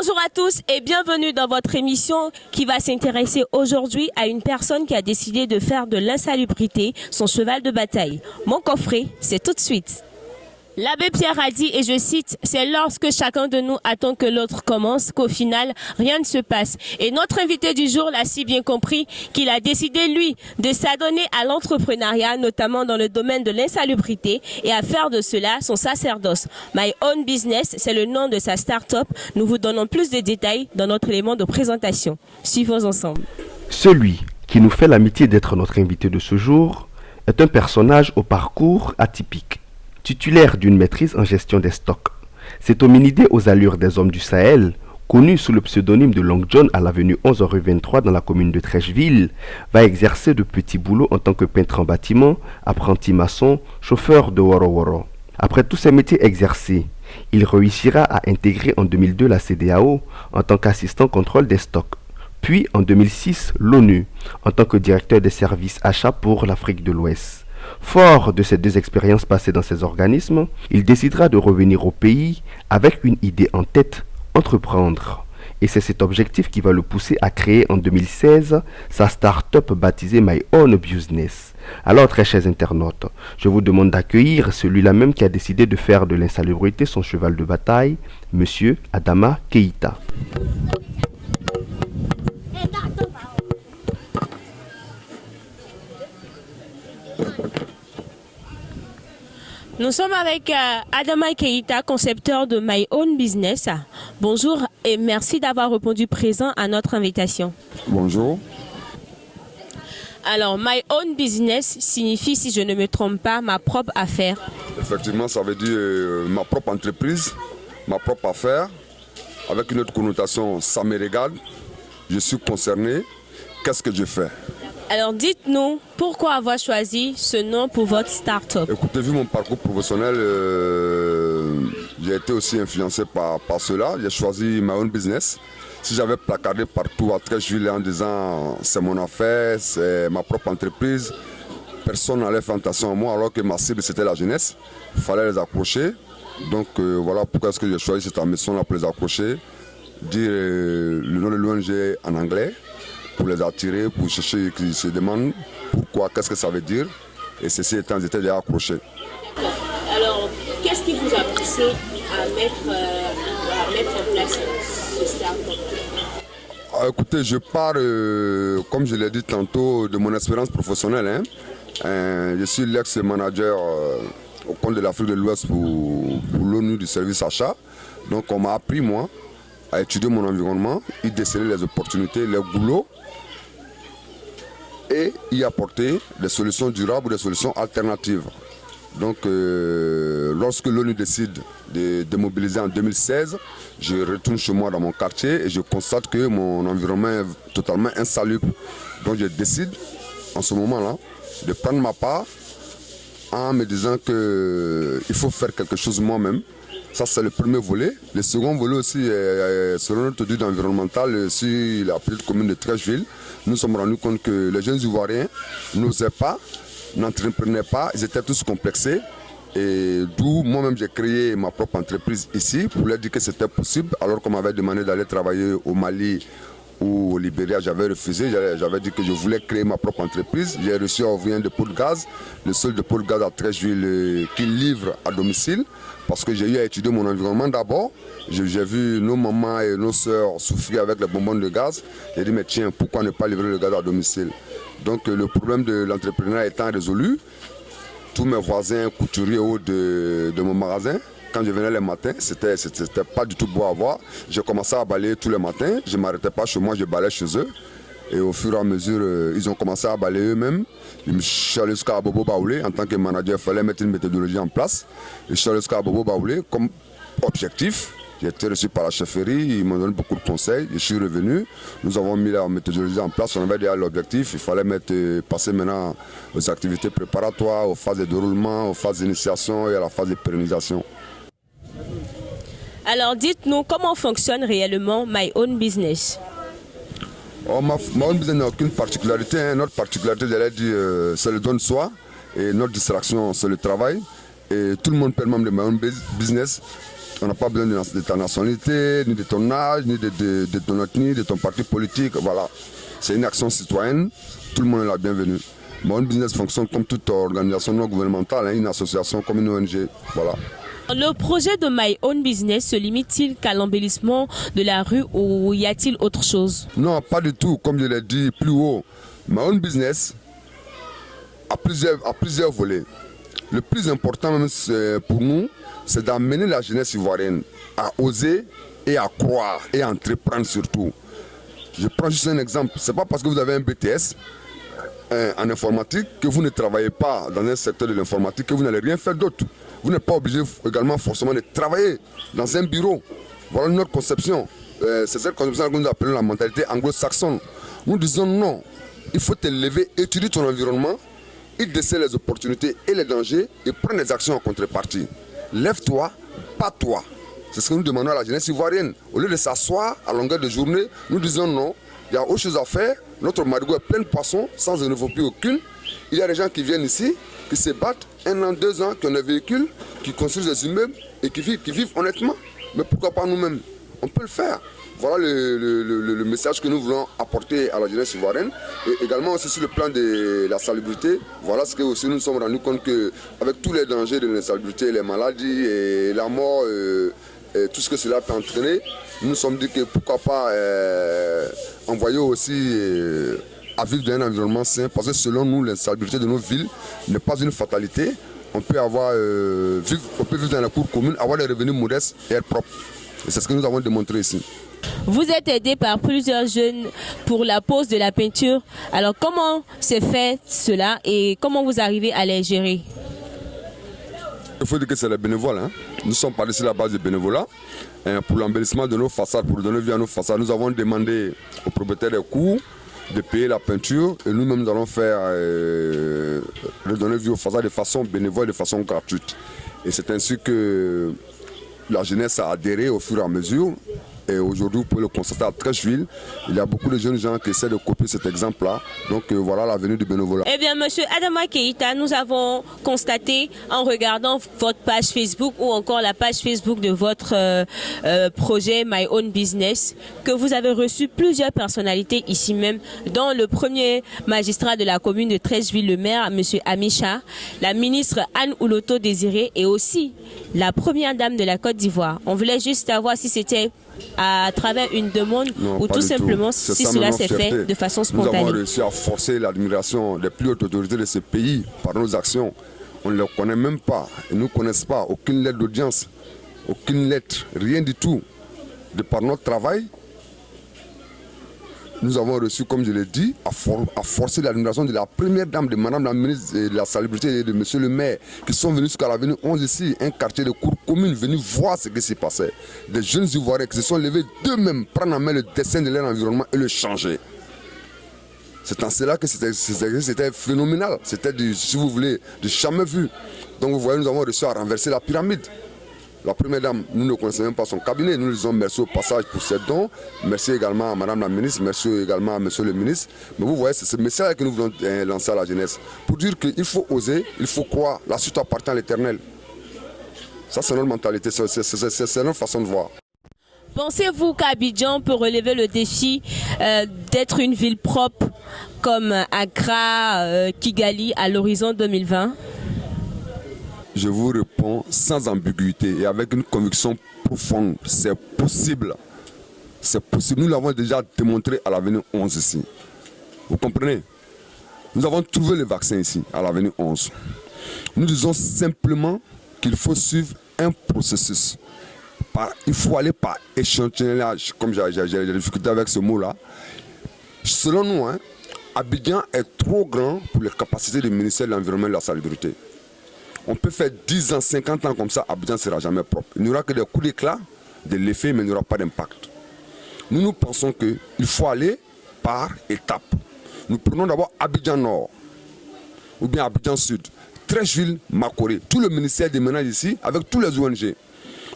Bonjour à tous et bienvenue dans votre émission qui va s'intéresser aujourd'hui à une personne qui a décidé de faire de l'insalubrité son cheval de bataille. Mon coffret, c'est tout de suite. L'abbé Pierre a dit, et je cite, « C'est lorsque chacun de nous attend que l'autre commence qu'au final, rien ne se passe. » Et notre invité du jour l'a si bien compris qu'il a décidé, lui, de s'adonner à l'entrepreneuriat, notamment dans le domaine de l'insalubrité, et à faire de cela son sacerdoce. My Own Business, c'est le nom de sa start-up. Nous vous donnons plus de détails dans notre élément de présentation. Suivons ensemble. Celui qui nous fait l'amitié d'être notre invité de ce jour est un personnage au parcours atypique. Titulaire d'une maîtrise en gestion des stocks, cet hominidé aux allures des hommes du Sahel, connu sous le pseudonyme de Long John à l'avenue 11 rue 23 dans la commune de Trècheville, va exercer de petits boulots en tant que peintre en bâtiment, apprenti maçon, chauffeur de Woro Woro. Après tous ces métiers exercés, il réussira à intégrer en 2002 la CEDEAO en tant qu'assistant contrôle des stocks, puis en 2006 l'ONU en tant que directeur des services achats pour l'Afrique de l'Ouest. Fort de ces deux expériences passées dans ces organismes, il décidera de revenir au pays avec une idée en tête, entreprendre. Et c'est cet objectif qui va le pousser à créer en 2016 sa start-up baptisée My Own Business. Alors très chers internautes, je vous demande d'accueillir celui-là même qui a décidé de faire de l'insalubrité son cheval de bataille, Monsieur Adama Keïta. Nous sommes avec Adama Keïta, concepteur de My Own Business. Bonjour et merci d'avoir répondu présent à notre invitation. Bonjour. Alors, My Own Business signifie, si je ne me trompe pas, ma propre affaire. Effectivement, ça veut dire ma propre entreprise, ma propre affaire. Avec une autre connotation, ça me regarde. Je suis concerné. Qu'est-ce que je fais? Alors dites-nous, pourquoi avoir choisi ce nom pour votre start-up? Écoutez, vu mon parcours professionnel, j'ai été aussi influencé par cela. J'ai choisi My Own Business. Si j'avais placardé partout à Trècheville en disant c'est mon affaire, c'est ma propre entreprise, personne n'allait faire attention à moi alors que ma cible c'était la jeunesse. Il fallait les accrocher. Donc voilà pourquoi est-ce que j'ai choisi cette mission-là pour les accrocher. Dire le nom de l'ONG en anglais, pour les attirer, pour chercher, qui se demandent pourquoi, qu'est-ce que ça veut dire. Et ceci étant, ils étaient déjà accrochés. Alors, qu'est-ce qui vous a poussé à mettre en place ce start-up? Écoutez, je pars, comme je l'ai dit tantôt, de mon expérience professionnelle. Je suis l'ex-manager au compte de l'Afrique de l'Ouest pour l'ONU du service achat. Donc on m'a appris, moi, à étudier mon environnement, y déceler les opportunités, les boulots, et y apporter des solutions durables ou des solutions alternatives. Donc lorsque l'ONU décide de démobiliser en 2016, je retourne chez moi dans mon quartier et je constate que mon environnement est totalement insalubre. Donc je décide en ce moment-là de prendre ma part en me disant qu'il faut faire quelque chose moi-même. Ça, c'est le premier volet. Le second volet aussi, selon notre étude environnementale sur la petite commune de Trècheville, nous nous sommes rendus compte que les jeunes Ivoiriens n'osaient pas, n'entreprenaient pas, ils étaient tous complexés. Et d'où moi-même j'ai créé ma propre entreprise ici pour leur dire que c'était possible, alors qu'on m'avait demandé d'aller travailler au Mali ou au Libéria, j'avais refusé, j'avais dit que je voulais créer ma propre entreprise. J'ai reçu un ouvrier de dépôt de gaz, le seul dépôt de gaz à Trècheville qui livre à domicile, parce que j'ai eu à étudier mon environnement d'abord. J'ai vu nos mamans et nos soeurs souffrir avec les bonbons de gaz. J'ai dit mais tiens, pourquoi ne pas livrer le gaz à domicile? Donc le problème de l'entrepreneuriat étant résolu, tous mes voisins couturiers hauts de mon magasin, quand je venais les matins, c'était pas du tout beau à voir. J'ai commencé à balayer tous les matins. Je ne m'arrêtais pas chez moi, je balayais chez eux. Et au fur et à mesure, ils ont commencé à balayer eux-mêmes. Je suis allé jusqu'à Bobo Baoulé. En tant que manager, il fallait mettre une méthodologie en place. Je suis allé jusqu'à Bobo Baoulé comme objectif. J'ai été reçu par la chefferie, ils m'ont donné beaucoup de conseils. Je suis revenu. Nous avons mis la méthodologie en place. On avait déjà l'objectif. Il fallait passer maintenant aux activités préparatoires, aux phases de déroulement, aux phases d'initiation et à la phase de pérennisation. Alors dites-nous comment fonctionne réellement My Own Business. Ma Own Business n'a aucune particularité. Notre particularité, j'allais dire, c'est le don de soi. Et notre distraction, c'est le travail. Et tout le monde peut être membre de My Own Business. On n'a pas besoin de ta nationalité, ni de ton âge, ni de ton ethnie, de ton parti politique. Voilà. C'est une action citoyenne. Tout le monde est la bienvenue. My Own Business fonctionne comme toute organisation non gouvernementale, hein, une association, comme une ONG. Voilà. Le projet de My Own Business se limite-t-il qu'à l'embellissement de la rue ou y a-t-il autre chose? Non, pas du tout. Comme je l'ai dit plus haut, My Own Business a plusieurs volets. Le plus important même pour nous, c'est d'amener la jeunesse ivoirienne à oser et à croire et à entreprendre surtout. Je prends juste un exemple. Ce n'est pas parce que vous avez un BTS en informatique que vous ne travaillez pas dans un secteur de l'informatique que vous n'allez rien faire d'autre. Vous n'êtes pas obligé également forcément de travailler dans un bureau. Voilà notre conception. C'est cette conception que nous appelons la mentalité anglo-saxonne. Nous disons non, il faut te lever, étudier ton environnement, déceler les opportunités et les dangers et prendre des actions en contrepartie. Lève-toi, pas toi. C'est ce que nous demandons à la jeunesse ivoirienne. Au lieu de s'asseoir à longueur de journée, nous disons non, il y a autre chose à faire. Notre marigot est plein de poissons, sans ne faut plus aucune. Il y a des gens qui viennent ici, qui se battent 1 an, 2 ans, qui ont des véhicules, qui construisent des immeubles et qui vivent honnêtement. Mais pourquoi pas nous-mêmes? On peut le faire. Voilà le message que nous voulons apporter à la jeunesse ivoirienne. Et également aussi sur le plan de la salubrité. Voilà ce que aussi nous nous sommes rendus compte qu'avec tous les dangers de l'insalubrité, les maladies et la mort, et tout ce que cela peut entraîner, nous nous sommes dit que pourquoi pas envoyer aussi à vivre dans un environnement sain. Parce que selon nous, l'insalubrité de nos villes n'est pas une fatalité. On peut vivre dans la cour commune, avoir des revenus modestes et être propre. Et c'est ce que nous avons démontré ici. Vous êtes aidé par plusieurs jeunes pour la pose de la peinture. Alors comment s'est fait cela et comment vous arrivez à les gérer? Il faut dire que c'est les bénévoles. Hein. Nous sommes partis sur la base du bénévolat. Pour l'embellissement de nos façades, pour donner vie à nos façades, nous avons demandé aux propriétaires des cours de payer la peinture et nous-mêmes nous allons faire redonner vie aux façades de façon bénévole, de façon gratuite. Et c'est ainsi que la jeunesse a adhéré au fur et à mesure. Et aujourd'hui, vous pouvez le constater à Treichville, il y a beaucoup de jeunes gens qui essaient de copier cet exemple-là. Donc voilà la venue du bénévolat. Eh bien, monsieur Adama Keïta, nous avons constaté en regardant votre page Facebook ou encore la page Facebook de votre projet My Own Business que vous avez reçu plusieurs personnalités ici même, dont le premier magistrat de la commune de Treichville, le maire, monsieur Amicha, la ministre Anne Ouloto Désiré et aussi la première dame de la Côte d'Ivoire. On voulait juste savoir si c'était à travers une demande ou tout simplement si cela s'est fait de façon spontanée. Nous avons réussi à forcer l'admiration des plus hautes autorités de ce pays par nos actions. On ne les connaît même pas, ils ne nous connaissent pas, aucune lettre d'audience, aucune lettre, rien du tout. De par notre travail, nous avons reçu, comme je l'ai dit, à forcer l'admiration de la première dame, de madame la ministre de la Salubrité et de monsieur le maire, qui sont venus jusqu'à l'avenue 11 ici, un quartier de cour commune, venus voir ce qui s'y passait. Des jeunes Ivoiriens qui se sont levés d'eux-mêmes, prendre en main le dessin de leur environnement et le changer. C'est en cela que c'était phénoménal. C'était, si vous voulez, du jamais vu. Donc vous voyez, nous avons réussi à renverser la pyramide. La première dame, nous ne connaissons même pas son cabinet. Nous lui disons merci au passage pour ses dons. Merci également à madame la ministre, merci également à monsieur le ministre. Mais vous voyez, c'est ce message que nous voulons lancer à la jeunesse. Pour dire qu'il faut oser, il faut croire. La suite appartient à l'éternel. Ça, c'est notre mentalité, c'est notre façon de voir. Pensez-vous qu'Abidjan peut relever le défi d'être une ville propre comme Accra, Kigali à l'horizon 2020? Je vous réponds sans ambiguïté et avec une conviction profonde. C'est possible. C'est possible. Nous l'avons déjà démontré à l'avenue 11 ici. Vous comprenez? Nous avons trouvé le vaccin ici, à l'avenue 11. Nous disons simplement qu'il faut suivre un processus. Il faut aller par échantillonnage, comme j'ai des difficultés avec ce mot-là. Selon nous, Abidjan est trop grand pour les capacités du ministère de l'Environnement et de la Salubrité. On peut faire 10 ans, 50 ans comme ça, Abidjan ne sera jamais propre. Il n'y aura que des coups d'éclat, de l'effet, mais il n'y aura pas d'impact. Nous pensons qu'il faut aller par étapes. Nous prenons d'abord Abidjan Nord, ou bien Abidjan Sud, Treichville, Makore, tout le ministère des ménages ici, avec tous les ONG.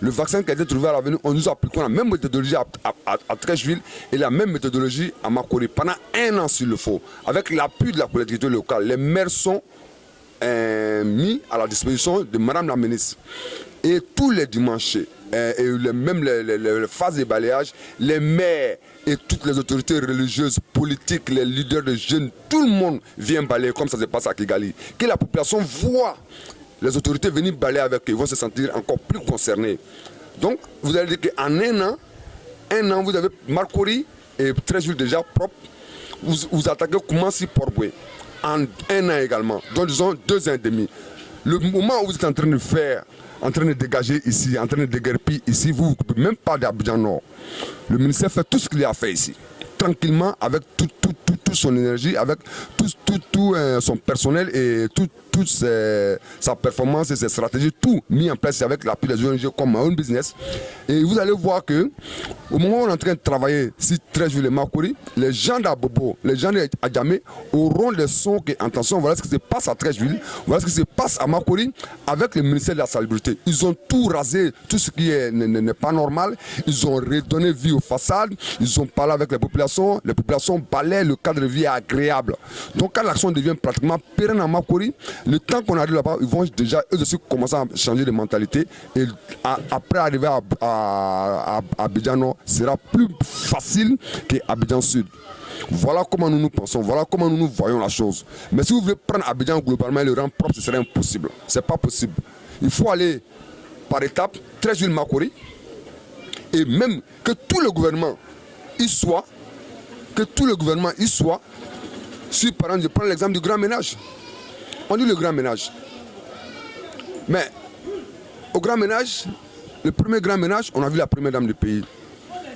Le vaccin qui a été trouvé à l'avenue, on nous appliquons la même méthodologie à Treichville et la même méthodologie à Makore pendant 1 an s'il le faut, avec l'appui de la collectivité locale. Les maires sont mis à la disposition de madame la ministre. Et tous les dimanches, même les phases de balayage, les maires et toutes les autorités religieuses, politiques, les leaders de jeunes, tout le monde vient balayer comme ça se passe à Kigali. Que la population voit les autorités venir balayer avec eux, ils vont se sentir encore plus concernés. Donc, vous allez dire qu'en un an, vous avez Marcory et 13 jours déjà propres. Vous attaquez Koumassi Port-Boué en un an également, donc disons 2 ans et demi. Le moment où vous êtes en train de faire, en train de dégager ici, en train de déguerpir ici, vous ne vous occupez même pas d'Abidjan Nord. Le ministère fait tout ce qu'il a fait ici, tranquillement, avec toute son énergie, avec tout son personnel et toute sa performance et ses stratégies, tout mis en place avec l'appui des ONG comme My Own Business. Et vous allez voir que au moment où on est en train de travailler si 13 jours les Marcory, les gens d'Abobo, les gens d'Adjamé auront les sons et intentions. Voilà ce qui se passe à 13 villes, voilà ce qui se passe à Marcory avec le ministère de la Salubrité. Ils ont tout rasé, tout ce qui n'est pas normal. Ils ont redonné vie aux façades, ils ont parlé avec les populations balaient, le cadre de vie est agréable. Donc quand l'action devient pratiquement pérenne à Marcory, le temps qu'on arrive là-bas, ils vont déjà eux aussi commencer à changer de mentalité. Et après arriver à Abidjan Nord, sera plus facile qu'Abidjan Sud. Voilà comment nous pensons, voilà comment nous voyons la chose. Mais si vous voulez prendre Abidjan globalement et le rendre propre, ce serait impossible. Ce n'est pas possible. Il faut aller par étapes, 13 villes Marcory, et même que tout le gouvernement y soit, si par exemple je prends l'exemple du grand ménage. On dit le grand ménage. Mais au grand ménage, le premier grand ménage, on a vu la première dame du pays.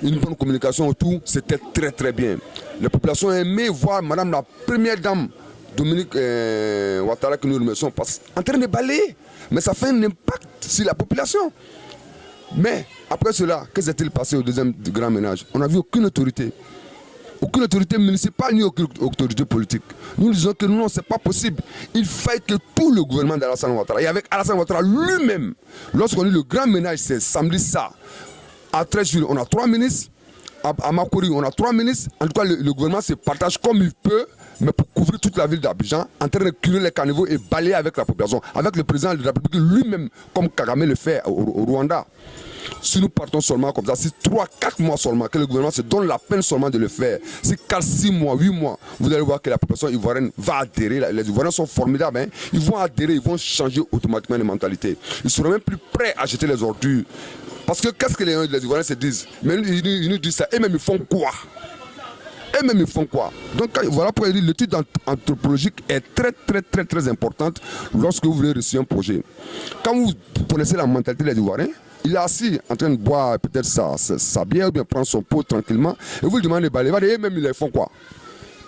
Une bonne communication autour, c'était très très bien. Les populations aimaient voir madame la première dame, Dominique Ouattara, que nous remercions, en train de balayer. Mais ça fait un impact sur la population. Mais après cela, que s'est-il passé au deuxième grand ménage? On n'a vu aucune autorité. Aucune autorité municipale ni aucune autorité politique. Nous disons que non, ce n'est pas possible. Il faut que tout le gouvernement d'Alassane Ouattara, et avec Alassane Ouattara lui-même, lorsqu'on dit le grand ménage, c'est samedi ça. À 13 jours, on a 3 ministres. À Marcory, on a 3 ministres. En tout cas, le gouvernement se partage comme il peut, mais pour couvrir toute la ville d'Abidjan, en train de curer les caniveaux et balayer avec la population, avec le président de la République lui-même, comme Kagame le fait au Rwanda. Si nous partons seulement comme ça, si 3-4 mois seulement, que le gouvernement se donne la peine seulement de le faire, si 4-6 mois, 8 mois, vous allez voir que la population ivoirienne va adhérer. Les Ivoiriens sont formidables, hein? Ils vont adhérer, ils vont changer automatiquement les mentalités. Ils seront même plus prêts à jeter les ordures. Parce que qu'est-ce que les Ivoiriens se disent? Mais ils nous disent ça, et même ils font quoi? Eux-mêmes ils font quoi? Donc voilà pourquoi l'étude anthropologique est très importante lorsque vous voulez réussir un projet. Quand vous connaissez la mentalité des Ivoiriens, il est assis en train de boire peut-être sa bière ou bien prendre son pot tranquillement et vous lui demandez de balayer, et même ils font quoi?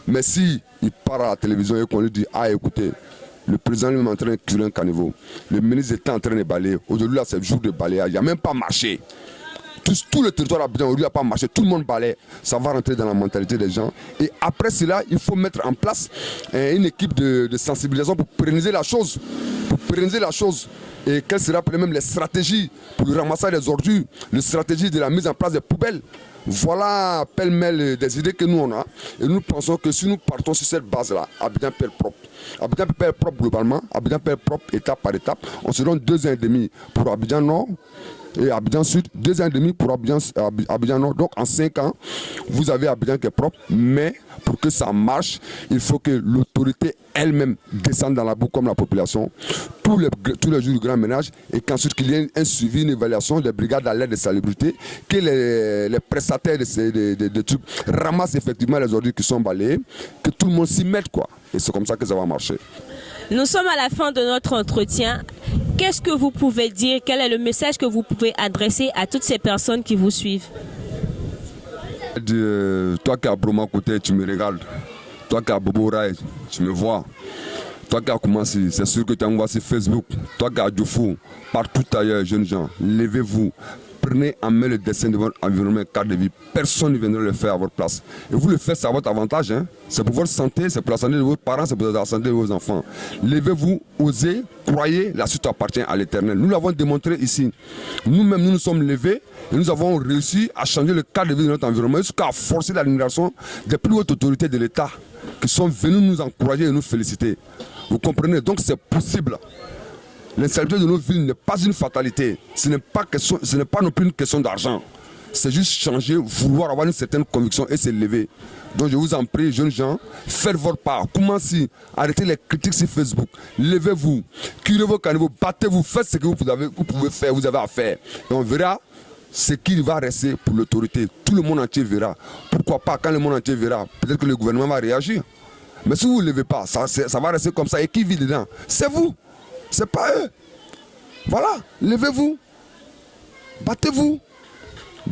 Mais si il part à la télévision et qu'on lui dit ah écoutez, le président lui-même est en train de curer un caniveau, le ministre était en train de balayer, aujourd'hui là c'est le jour de balayage, il n'y a même pas marché. Tout le territoire d'Abidjan aujourd'hui n'a pas marché, tout le monde balaye, ça va rentrer dans la mentalité des gens. Et après cela, il faut mettre en place une équipe de sensibilisation pour pérenniser la chose. Et quelles seraient même les stratégies pour le ramassage des ordures, les stratégies de la mise en place des poubelles. Voilà pêle-mêle des idées que nous on a. Et nous pensons que si nous partons sur cette base-là, Abidjan peut être propre. Abidjan peut être propre globalement, Abidjan peut être propre étape par étape. On se donne 2 ans et demi pour Abidjan Nord et Abidjan Sud, 2 ans et demi pour Abidjan Nord. Donc en 5 ans, vous avez Abidjan qui est propre, mais pour que ça marche, il faut que l'autorité elle-même descende dans la boue comme la population, tous les jours du grand ménage, et qu'ensuite qu'il y ait un suivi, une évaluation des brigades d'alerte de salubrité, que les prestataires de trucs ramassent effectivement les ordures qui sont balayées, que tout le monde s'y mette quoi. Et c'est comme ça que ça va marcher. Nous sommes à la fin de notre entretien. Qu'est-ce que vous pouvez dire? Quel est le message que vous pouvez adresser à toutes ces personnes qui vous suivent? Toi qui es à Broma côté, tu me regardes. Toi qui es à Bobo Rai, tu me vois. Toi qui as commencé, c'est sûr que tu envoies sur Facebook. Toi qui es à Djoufou, partout ailleurs, jeunes gens, levez-vous. Prenez en main le dessin de votre environnement, cadre de vie. Personne ne viendra le faire à votre place. Et vous le faites, c'est à votre avantage. Hein? C'est pour votre santé, c'est pour la santé de vos parents, c'est pour la santé de vos enfants. Levez-vous, osez, croyez, la suite appartient à l'Éternel. Nous l'avons démontré ici. Nous-mêmes, nous nous sommes levés et nous avons réussi à changer le cadre de vie de notre environnement jusqu'à forcer l'admiration des plus hautes autorités de l'État qui sont venues nous encourager et nous féliciter. Vous comprenez? Donc c'est possible. L'insalubrité de nos villes n'est pas une fatalité. Ce n'est pas non plus une question d'argent. C'est juste changer, vouloir avoir une certaine conviction et s'élever. Donc je vous en prie, jeunes gens, faites votre part. Commencez, arrêtez les critiques sur Facebook. Levez-vous, curez vos caniveaux, battez-vous, faites ce que vous pouvez faire, vous avez à faire. Et on verra ce qu'il va rester pour l'autorité. Tout le monde entier verra. Pourquoi pas, quand le monde entier verra, peut-être que le gouvernement va réagir. Mais si vous ne levez pas, ça va rester comme ça. Et qui vit dedans? C'est vous, c'est pas eux. Voilà, levez-vous, battez-vous.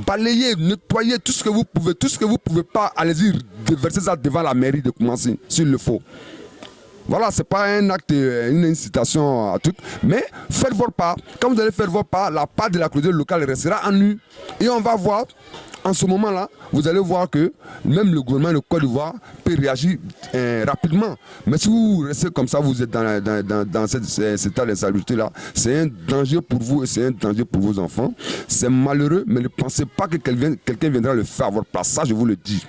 Balayez, nettoyez tout ce que vous pouvez. Tout ce que vous ne pouvez pas, allez-y, déverser ça devant la mairie de commencer, s'il le faut. Voilà, ce n'est pas un acte, une incitation à tout. Mais faites votre part. Quand vous allez faire votre part, la part de la collectivité locale restera en nu. Et on va voir, en ce moment-là, vous allez voir que même le gouvernement de Côte d'Ivoire peut réagir rapidement. Mais si vous restez comme ça, vous êtes dans cet état d'insalubrité-là, c'est un danger pour vous et c'est un danger pour vos enfants. C'est malheureux, mais ne pensez pas que quelqu'un viendra le faire à votre place. Ça, je vous le dis.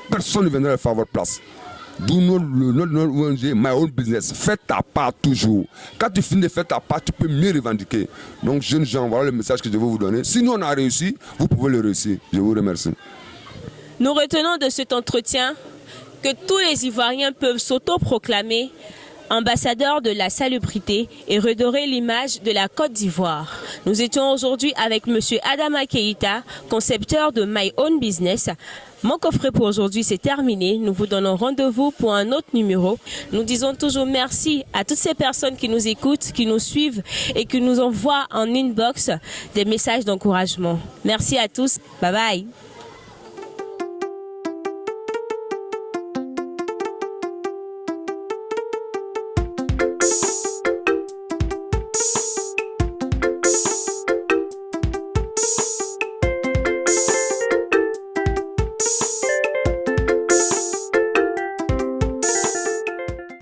Personne ne viendra le faire à votre place. D'où notre ONG, My Own Business. Fais ta part toujours. Quand tu finis de faire ta part, tu peux mieux revendiquer. Donc, jeunes gens, voilà le message que je veux vous donner. Si nous, on a réussi, vous pouvez le réussir. Je vous remercie. Nous retenons de cet entretien que tous les Ivoiriens peuvent s'autoproclamer ambassadeurs de la salubrité et redorer l'image de la Côte d'Ivoire. Nous étions aujourd'hui avec M. Adama Keïta, concepteur de My Own Business. Mon coffret pour aujourd'hui, c'est terminé. Nous vous donnons rendez-vous pour un autre numéro. Nous disons toujours merci à toutes ces personnes qui nous écoutent, qui nous suivent et qui nous envoient en inbox des messages d'encouragement. Merci à tous. Bye bye.